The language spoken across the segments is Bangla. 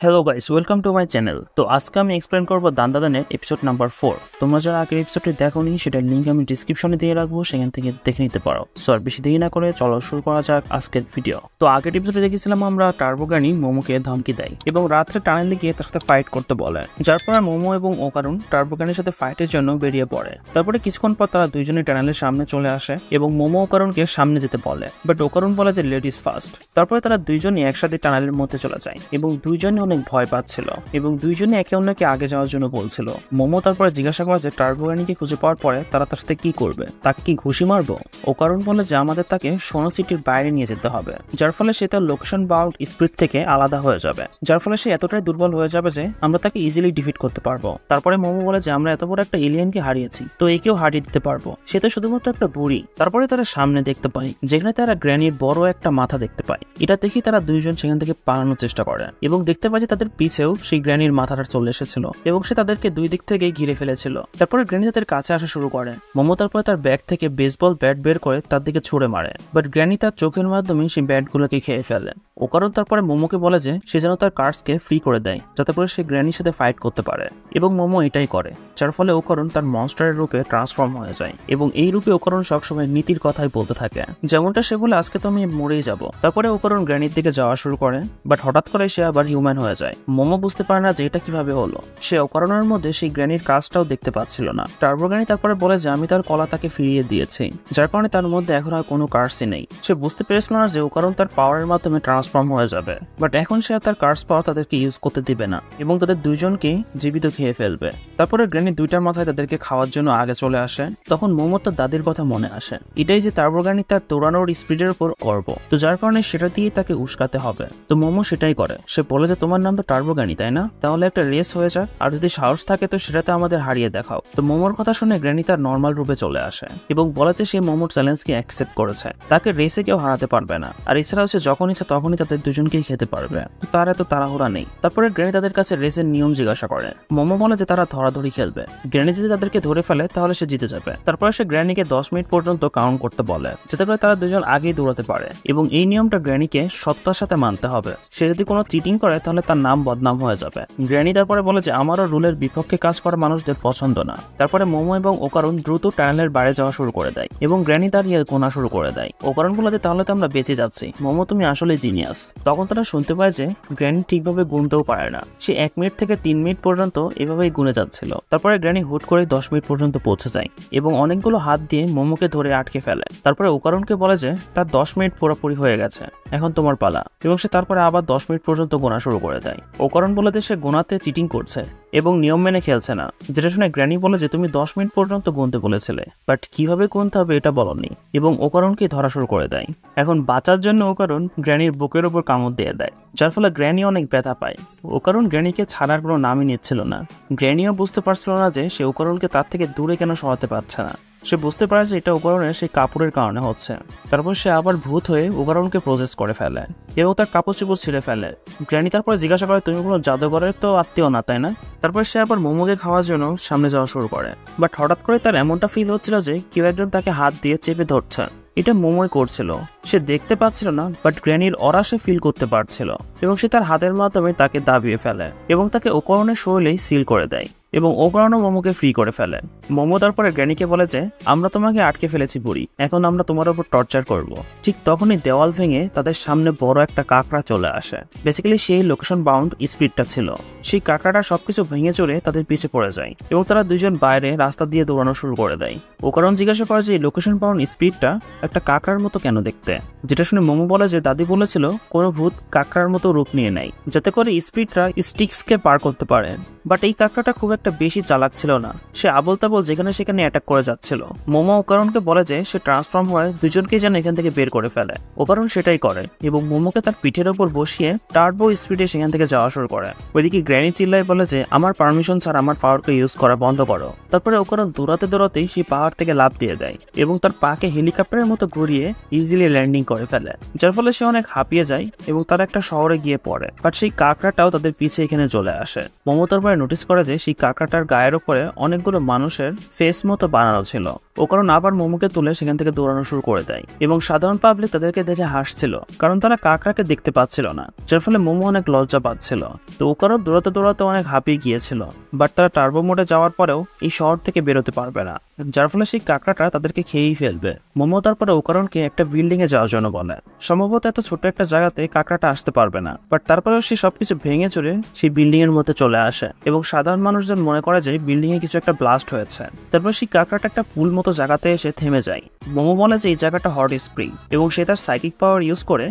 Hello guys, welcome to my channel. তো আজকে আমি এক্সপ্লেন করবো দান্দাদানের এপিসোড নাম্বার 4। তোমরা যারা আগের এপিসোডটি দেখোনি সেটার লিঙ্ক আমি ডিসক্রিপশনে দিয়ে রাখবো, সেখান থেকে দেখে নিতে পারো। সো আর বেশি দেরি না করে চলো শুরু করা যাক আজকের ভিডিও। তো আগের এপিসোডে দেখেছিলাম আমরা টার্বোগানি মোমোকে ধমকি দেয় এবং রাত্রে টানেলে গিয়ে তার সাথে ফাইট করতে বলে, যার পর মোমো এবং ওকারুন টার্বোগানির সাথে ফাইটের জন্য বেরিয়ে পড়ে। তারপরে কিছুক্ষণ পর তারা দুইজনই টানেলের সামনে চলে আসে এবং মোমো ওকারুনকে সামনে যেতে বলে, বাট ওকারুন বলে যে লেডিস ফার্স্ট। তারপরে তারা দুইজনই একসাথে টানেলের মধ্যে চলে যায় এবং দুইজনই অনেক ভয় পাচ্ছিল এবং দুইজনে একে অন্যকে আগে যাওয়ার জন্য বলছিল। মোমো তারপরে জিজ্ঞাসা করে যে টার্বোগানিকে খুঁজে পাওয়ার পরে তারা তার সাথে কি করবে, তাকে কি ঘুষি মারবো? ওকারুন বলে যে আমাদের তাকে সোনো সিটির বাইরে নিয়ে যেতে হবে, যার ফলে সে তার লোকেশন বাউন্ড স্পিড থেকে আলাদা হয়ে যাবে, যার ফলে সে এতটাই দুর্বল হয়ে যাবে যে আমরা তাকে ইজিলি ডিফিট করতে পারবো। তারপরে মোমো বলে যে আমরা এত বড় একটা এলিয়েনকে হারিয়েছি, তো একেও হারিয়ে দিতে পারবো, সে তো শুধুমাত্র একটা বুড়ি। তারপরে তারা সামনে দেখতে পায় যেখানে তারা গ্র্যানির বড় একটা মাথা দেখতে পায়। এটা দেখি তারা দুইজন সেখান থেকে পালানোর চেষ্টা করে এবং দেখতে পায় যে তাদের পিছেও সেই গ্র্যানির মাথাটা চলে এসেছিল এবং সে তাদেরকে দুই দিক থেকেই ঘিরে ফেলেছিল। তারপরে গ্র্যানি তাদের কাছে আসা শুরু করে। মোমো তারপরে তার ব্যাগ থেকে বেসবল ব্যাট বের করে তার দিকে ছুড়ে মারে, বাট গ্র্যানি তার চোখের মাধ্যমে সেই ব্যাটগুলোকে খেয়ে ফেলে। ওকারুন তারপরে মোমোকে বলে যে সে যেন তার কার্ডসকে ফ্রি করে দেয় যাতে করে সে গ্র্যানির সাথে ফাইট করতে পারে, এবং মোমো এটাই করে, যার ফলে ওকারুন তার মনস্টারের রূপে ট্রান্সফর্ম হয়ে যায় এবং এই রূপে ওকারুন সবসময় নীতির কথাই বলতে থাকে, যেমনটা সে বলে আজকে তো আমি মরেই যাব। তারপরে ওকারুন গ্র্যানির দিকে যাওয়া শুরু করে, বাট হঠাৎ করে সে আবার হিউম্যান হয়ে যায়। মোমো বুঝতে পারে না যে এটা কিভাবে হলো। সে ওকারুনের মধ্যে সেই গ্র্যানির কাজটাও দেখতে পাচ্ছিল না। টার্বোগানি তারপরে বলে যে আমি তার কলা তাকে ফিরিয়ে দিয়েছি, যার কারণে তার মধ্যে এখন আর কোনো কার্সই নেই। সে বুঝতে পেরেছিল না যে ওকারুন তার পাওয়ারের মাধ্যমে ট্রান্সফর্ম হয়ে যাবে, বাট এখন সে তার কার্স পাওয়ার তাদেরকে ইউজ করতে দিবে না এবং তাদের দুইজনকে জীবিত খেয়ে ফেলবে। তারপরে গ্র্যানি দুইটার মাথায় তাদেরকে খাওয়ার জন্য আগে চলে আসে। তখন মোমো তার দাদির কথা মনে আসে, এটাই যে টার্বোগানি তার দৌড়ানোর স্পিডের উপর গর্ব, তো যার কারণে সেটা দিয়ে তাকে উস্কাতে হবে। তো মোমো সেটাই করে। সে বলে যে তোমার নাম তো টার্বোগানি, তাই না? তাহলে একটা রেস হয়ে যাক, আর যদি সাহস থাকে তো সেটাতে আমাদের হারিয়ে দেখাও। তো মোমোর কথা শুনে গ্র্যানি তার নর্মাল রূপে চলে আসে এবং বলে যে সে মোমোর চ্যালেঞ্জকে অ্যাকসেপ্ট করেছে, তাকে রেসে কেউ হারাতে পারবে না, আর এছাড়াও সে যখন ইচ্ছা তখনই তাদের দুজনকেই খেতে পারবে, তো তার এত তাড়াহুড়া নেই। তারপরে গ্র্যানি তাদের কাছে রেসের নিয়ম জিজ্ঞাসা করে। মোমো বলে যে তারা ধরাধরি খেলবে, গ্র্যানি যদি তাদেরকে ধরে ফেলে তাহলে সে জিতে যাবে। তারপরে সে গ্র্যানিকে 10 মিনিট পর্যন্ত কাউন্ট করতে বলে যাতে করে তারা দুজন আগেই দৌড়াতে পারে, এবং এই নিয়মটা গ্র্যানিকে সত্যতার সাথে মানতে হবে। সে যদি কোনো চিটিং করে তাহলে তার নাম বদনাম হয়ে যাবে। গ্র্যানি তারপরে বলে যে আমারও রুলের বিপক্ষে কাজ করা মানুষদের পছন্দ না। তারপরে মোমো এবং ওকারুন দ্রুত টানেলের বাইরে যাওয়া শুরু করে দেয় এবং গ্র্যানি দাঁড়িয়ে গোনা শুরু করে দেয়। ওকারুন বলে যে তাহলে তো আমরা বেঁচে যাচ্ছি, মোমো তুমি আসলে জিনিয়াস। তখন তারা শুনতে পায় যে গ্র্যানি ঠিকভাবে গুনতেও পারে না, সে 1 মিনিট থেকে 3 মিনিট পর্যন্ত এভাবেই গুনে যাচ্ছিল। তারপরে গ্র্যানি হুট করে 10 মিনিট পর্যন্ত পৌঁছে যায় এবং অনেকগুলো হাত দিয়ে মোমোকে ধরে আটকে ফেলে। তারপরে ওকারুনকে বলে যে তার 10 মিনিট পুরোপুরি হয়ে গেছে, এখন তোমার পালা, এবং সে তারপরে আবার 10 মিনিট পর্যন্ত গোনা শুরু করে দেয়। ওকারুন বলে যে সে গোনাতে চিটিং করছে এবং নিয়ম মেনে খেলছে না, যেটা শুনে গ্র্যানি বলে যে তুমি 10 মিনিট পর্যন্ত গুনতে বলেছিলে, বাট কিভাবে গুনতে হবে এটা বলনি, এবং ওকারুনকে ধরা শুরু করে দেয়। এখন বাঁচার জন্য ওকারুন গ্র্যানির বুকের উপর কামড় দিয়ে দেয়, যার ফলে গ্র্যানি অনেক ব্যথা পায়। ওকারুন গ্র্যানিকে ছাড়ার কোনো নামই নিচ্ছিল না। গ্র্যানিও বুঝতে পারছিল না যে সে ওকারুনকে তার থেকে দূরে কেন সরাতে পারছে না। সে বুঝতে পারে যে এটা ওকারুনের সেই কাপড়ের কারণে হচ্ছে। তারপর সে আবার ভূত হয়ে ওকারুনকে প্রসেস করে ফেলে এবং তার কাপড় চোপড় ছিঁড়ে ফেলে। গ্র্যানি তারপরে জিজ্ঞাসা করে তুমি কোনো জাদুঘরের তো আত্মীয় না, তাই না? তারপর সে আবার মোমোকে খাওয়ার জন্য সামনে যাওয়া শুরু করে, বাট হঠাৎ করে তার এমনটা ফিল হচ্ছিল যে কেউ একজন তাকে হাত দিয়ে চেপে ধরছে। এটা মোমোই করছিল, সে দেখতে পাচ্ছিল না, বাট গ্র্যানির অরা সে ফিল করতে পারছিল এবং সে তার হাতের মাধ্যমে তাকে দাবিয়ে ফেলে এবং তাকে ওকারুনের শরীরেই সিল করে দেয় এবং ওকারুনও মোমোকে ফ্রি করে ফেলে। মোমো তারপরে গ্র্যানিকে বলে যে আমরা তোমাকে আটকে ফেলেছি বুড়ি, এখন আমরা তোমার উপর টর্চার করব। ঠিক তখনই দেওয়াল ভেঙে তাদের সামনে বড় একটা কাঁকড়া চলে আসে। বেসিক্যালি সেই লোকেশন বাউন্ড স্পিডটা ছিল। সেই কাঁকড়াটা সবকিছু ভেঙে চড়ে তাদের পিছে পড়ে যায় এবং তারা দুজন বাইরে রাস্তা দিয়ে দৌড়ানো শুরু করে দেয়। ওকারুন জিজ্ঞাসা করে যে লোকেশন বাউন্ড স্পিডটা একটা কাঁকড়ার মতো কেন দেখতে, যেটা শুনে মোমো বলে যে দাদি বলেছিল কোনো ভূত কাঁকড়ার মতো রূপ নিয়ে নেয় যাতে করে স্পিডরা স্টিক্সকে পার করতে পারে, বাট এই কাঁকড়াটা খুব একটা বেশি চালাক ছিল না। সে আবল তাবল যেখানে সেখানে অ্যাটাক করে যাচ্ছিল। মোমো ওকারুনকে বলে যে সে ট্রান্সফর্ম হয়ে দুজনকেই যেন এখান থেকে বের করে ফেলে। ওকারুন সেটাই করে এবং মোমোকে তার পিঠের উপর বসিয়ে টার্বো স্পিডে সেখান থেকে যাওয়া শুরু করে। ওইদিকে গ্র্যানি চিল্লায় বলে যে আমার পারমিশন ছাড়া আমার পাওয়ারকে ইউজ করা বন্ধ করো। তারপরে ওকারুন দৌড়াতে দৌড়াতেই সেই পাহাড় থেকে লাফ দিয়ে দেয় এবং তার পাকে হেলিকপ্টারের মতো ঘুরিয়ে ইজিলি ল্যান্ডিং করে ফেলে, যার ফলে সে অনেক হাঁপিয়ে যায় এবং তারা একটা শহরে গিয়ে পড়ে। বাট সেই কাঁকড়াটাও তাদের পিছে এখানে চলে আসে। মোমো তারপর পরে নোটিস করে যে সেই কাঁকড়াটার গায়ের উপরে অনেকগুলো মানুষের ফেস মতো বানানো ছিল। ও কারণ আবার মোমোকে তুলে সেখান থেকে দৌড়ানো শুরু করে দেয় এবং সাধারণ পাবলিক তাদেরকে দেখে হাসছিল, কারণ তারা কাঁকড়াকে দেখতে পাচ্ছিল না, যার ফলে মোমো অনেক লজ্জা পাচ্ছিল। তো ও কারণ দৌড়াতে দৌড়াতে অনেক হাঁপিয়ে গিয়েছিল, বাট তারা টার্বো মোডে যাওয়ার পরেও এই শহর থেকে বেরোতে পারবে না, যার ফলে সেই কাঁকড়াটা তাদেরকে খেয়েই ফেলবে। মোমো তারপরে ও কারণকে একটা বিল্ডিং এ যাওয়ার জন্য বলে। সম্ভবত এত ছোট একটা জায়গাতে কাঁকড়াটা আসতে পারবে না, বাট তারপরেও সে সবকিছু ভেঙে চড়ে সেই বিল্ডিং এর মধ্যে চলে আসে এবং সাধারণ মানুষজন মনে করে যে বিল্ডিং এ কিছু একটা ব্লাস্ট হয়েছে। তারপর সেই কাঁকড়াটা একটা পুল মতো জায়গাতে এসে থেমে যায়। মোমো বলে যে এই জায়গাটা হট স্প্রিং এবং সে তার সাইকিক পাওয়ার ইউজ করে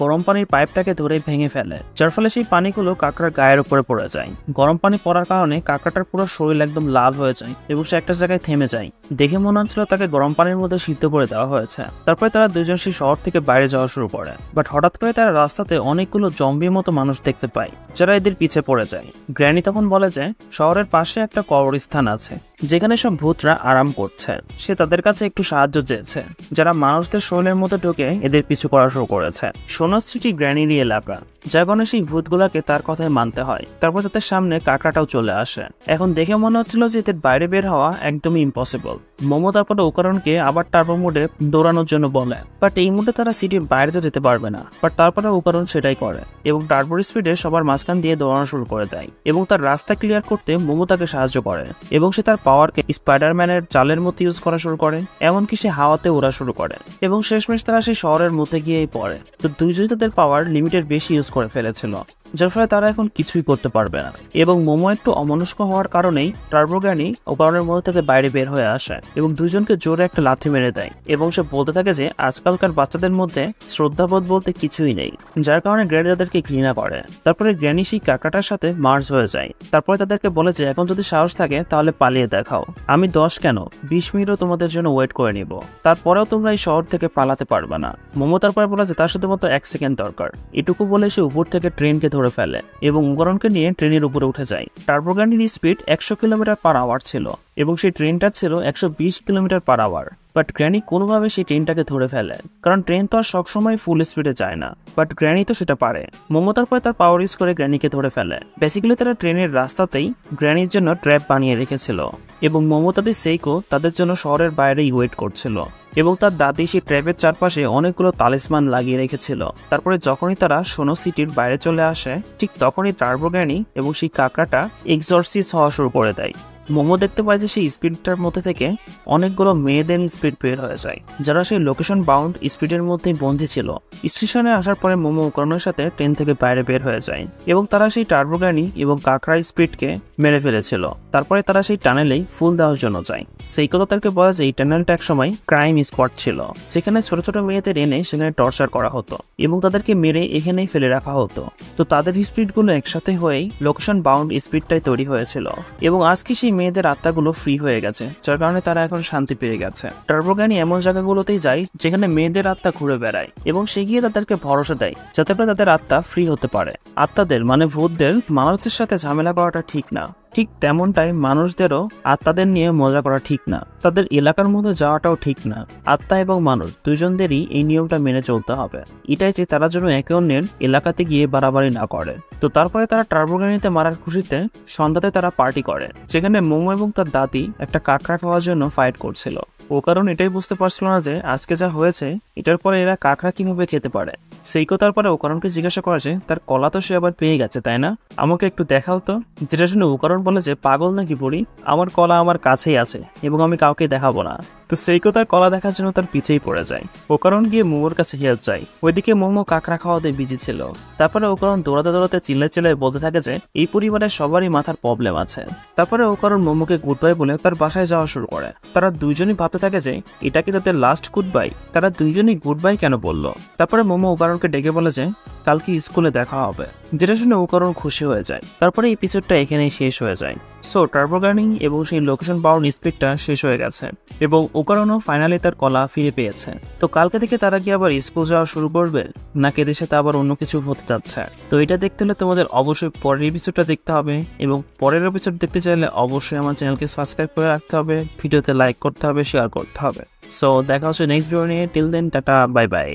গরম পানির পাইপটাকে ধরে ভেঙে ফেলে, যার ফলে সেই পানিগুলো কাঁকড়ার গায়ের উপরে পড়ে যায়। গরম পানি পড়ার কারণে কাঁকড়াটার পুরো শরীর একদম লাল হয়ে যায় এবং সে একটা জায়গায় থেমে যায়। দেখে মনে হচ্ছিল তাকে গরম পানির মধ্যে সিদ্ধ করে দেওয়া হয়েছে। তারপরে তারা দুজন সেই শহর থেকে বাইরে যাওয়া শুরু করে, বাট হঠাৎ করে তারা রাস্তাতে অনেকগুলো জম্বির মতো মানুষ দেখতে পায়, যারা এদের পিছে পড়ে যায়। গ্র্যানি তখন বলে যে শহরের পাশে একটা কবরস্থান আছে যেখানে সব ভূতরা আরাম করছে। সে তাদের কাছে একটু সাহায্য চেয়েছে, যারা মানুষদের শরীরের মধ্যে ঢুকে এদের পিছু করা শুরু করেছে। সোনার সিটি গ্র্যানির এলাকা, যার কারণে সেই ভূতগুলাকে তার কথায় মানতে হয়। তারপর তাদের সামনে কাঁকড়াটাও চলে আসে। এখন দেখে মনে হচ্ছিল যে এদের বাইরে বের হওয়া একদমই ইম্পসিবল। মোমো তারপরে ওকারণকে আবার টার্বো মোডে দৌড়ানোর জন্য বলে, বাট এই মুহূর্তে তারা সিটির বাইরে তো যেতে পারবে না। বাট তারপরে ওকারণ সেটাই করে এবং টার্বোর স্পিডে সবার মাঝখান দিয়ে দৌড়ানো শুরু করে দেয় এবং তার রাস্তা ক্লিয়ার করতে মোমো তাকে সাহায্য করে এবং সে তার পাওয়ারকে স্পাইডারম্যানের জালের মতো ইউজ করা শুরু করে, এমনকি সে হাওয়াতে ওড়া শুরু করে এবং শেষমেশ তারা সেই শহরের মধ্যে গিয়েই পড়ে। তো দুইজনই তাদের পাওয়ার লিমিটের বেশি ইউজ করে ফেলেছিল, যার ফলে তারা এখন কিছুই করতে পারবে না এবং মোমো একটু অমনস্ক হওয়ার কারণেই টার্বো গ্র্যানি ওকারণের মধ্যে থেকে বাইরে বের হয়ে আসে এবং দুজনকে জোরে একটা লাথি মেরে দেয় এবং সে বলতে থাকে যে আজকালকার বাচ্চাদের মধ্যে শ্রদ্ধাবোধ বলতে কিছুই নেই, যার কারণে গ্র্যানি তাদেরকে ঘৃণা করে। তারপরে গ্র্যানি সেই কাকাটার সাথে মার্জ হয়ে যায়। তারপরে তাদেরকে বলে যে এখন যদি সাহস থাকে তাহলে পালিয়ে দেখাও, আমি 10 কেন 20 মিনিটও তোমাদের জন্য ওয়েট করে নিব, তারপরেও তোমরা এই শহর থেকে পালাতে পারবে না। মোমো তারপরে বলে যে তার শুধুমাত্র 1 সেকেন্ড দরকার। এটুকু বলে সে উপর থেকে ট্রেনকে ধরে ফেলে এবং ওকারণকে নিয়ে ট্রেনের উপরে উঠে যায়। টার্বো গ্র্যানির স্পিড 100 কিলোমিটার/আওয়ার ছিল এবং সেই ট্রেনটা ছিল 120 কিলোমিটার/আওয়ার। বাট গ্র্যানি কোনোভাবে সেই ট্রেনটাকে ধরে ফেলে, কারণ ট্রেন তো আর সবসময় ফুল স্পিডে যায় না, বাট গ্র্যানি তো সেটা পারে। মোমো তারপরে তার পাওয়ার ইউজ করে গ্র্যানিকে ধরে ফেলে। বেসিক্যালি তারা ট্রেনের রাস্তাতেই গ্র্যানির জন্য ট্র্যাপ বানিয়ে রেখেছিল এবং মোমো তাদের সেইকো তাদের জন্য শহরের বাইরেই ওয়েট করছিল এবং তার দাদি সেই ট্র্যাপের চারপাশে অনেকগুলো তালিসমান লাগিয়ে রেখেছিল। তারপরে যখনই তারা সোনো সিটির বাইরে চলে আসে, ঠিক তখনই টার্বো গ্র্যানি এবং সেই কাঁকড়াটা এক্সরসিস হওয়া শুরু করে দেয়। মোমো দেখতে পায় যে সেই স্পিডটার মধ্যে থেকে অনেকগুলো মেয়েদের স্পিড বের হয়ে যায়, যারা সেই লোকেশন বাউন্ড স্পিডের মধ্যেই বন্দী ছিল। স্টেশনে আসার পরে মোমো ওকারণের সাথে ট্রেন থেকে বাইরে বের হয়ে যায় এবং তারা সেই টার্বো গ্র্যানি এবং কাঁকড়া স্পিডকে মেরে ফেলেছিল। তারপরে তারা সেই টানেলেই ফুল দেওয়ার জন্য যায়। সেই কথা তাদেরকে বলা যে এই টানেলটা একসময় ক্রাইম স্পট ছিল, যেখানে ছোট ছোট মেয়েদের এনে সেখানে টর্চার করা হতো এবং তাদেরকে মেরে এখানেই ফেলে রাখা হতো। তো তাদের স্পিডগুলো একসাথে হয়েই লোকেশন বাউন্ড স্পিডটাই তৈরি হয়েছিল এবং আজকে সেই মেয়েদের আত্মাগুলো ফ্রি হয়ে গেছে, যার কারণে তারা এখন শান্তি পেয়ে গেছে। টার্বো গ্র্যানি এমন জায়গাগুলোতেই যায় যেখানে মেয়েদের আত্মা ঘুরে বেড়ায় এবং সে গিয়ে তাদেরকে ভরসা দেয় যাতে করে তাদের আত্মা ফ্রি হতে পারে। আত্মাদের মানে ভূতদের মানুষদের সাথে ঝামেলা করাটা ঠিক না, ঠিক তেমনটাই মানুষদেরও আত্মাদের নিয়ে মজা করা ঠিক না, তাদের এলাকার মধ্যে যাওয়াটাও ঠিক না। আত্মা এবং মানুষ দুজনদেরই এই নিয়মটা মেনে চলতে হবে, এটাই যে তারা যেন একে অন্যের এলাকাতে গিয়ে বাড়াবাড়ি না করে। তো তারপরে তারা টার্বো গ্র্যানিতে মারার খুশিতে সন্ধ্যাতে তারা পার্টি করে, যেখানে মোমো এবং তার দাদি একটা কাঁকড়া খাওয়ার জন্য ফাইট করছিল। ও কারণ এটাই বুঝতে পারছিল না যে আজকে যা হয়েছে এটার পরে এরা কাঁকড়া কিভাবে খেতে পারে। সেই কথার পরে ওকারণকে জিজ্ঞাসা করে যে তার কলা তো সে আবার পেয়ে গেছে তাই না, আমাকে একটু দেখাও তো। যেটা শুনে ওকারণ বলে যে পাগল নাকি বুড়ি, আমার কলা আমার কাছেই আছে এবং আমি কাউকে দেখাবো না। তো সেই কথার কলা দেখার জন্য তার পিছেই পড়ে যায়। ওকারণ গিয়ে মোমোর কাছে হেল্প চায়, ওইদিকে মোমো কাঁকড়া খাওয়াতে বিজি ছিল। তারপরে ওকারণ দৌড়াতে দৌড়াতে চিল্লায় বলতে থাকে যে এই পরিবারের সবারই মাথার প্রবলেম আছে। তারপরে ওকারণ মোমোকে গুড বাই বলে তার বাসায় যাওয়া শুরু করে। তারা দুইজনই ভাবতে থাকে যে এটা কি তাদের লাস্ট গুড বাই, তারা দুইজনই গুড বাই কেন বললো। তারপরে মোমো ওকারণকে ডেকে বলে যে কালকে স্কুলে দেখা হবে, যেটা শুনে ওকারণ খুশি হয়ে যায়। তারপরে এপিসোডটা এখানেই শেষ হয়ে যায়। সো টার্বো গ্র্যানি এবং সেই লোকেশন বাউন্ড স্পিডটা শেষ হয়ে গেছে এবং ওকারণও ফাইনালি তার কলা ফিরে পেয়েছে। তো কালকে থেকে তারা কি আবার স্কুল যাওয়া শুরু করবে নাকি এদের সাথে আবার অন্য কিছু হতে যাচ্ছে? তো এটা দেখতে হলে তোমাদের অবশ্যই পরের এপিসোডটা দেখতে হবে এবং পরের এপিসোড দেখতে চাইলে অবশ্যই আমার চ্যানেলকে সাবস্ক্রাইব করে রাখতে হবে, ভিডিওতে লাইক করতে হবে, শেয়ার করতে হবে। সো দেখা হচ্ছে নেক্সট ভিডিও নিয়ে। Till then tata, bye by.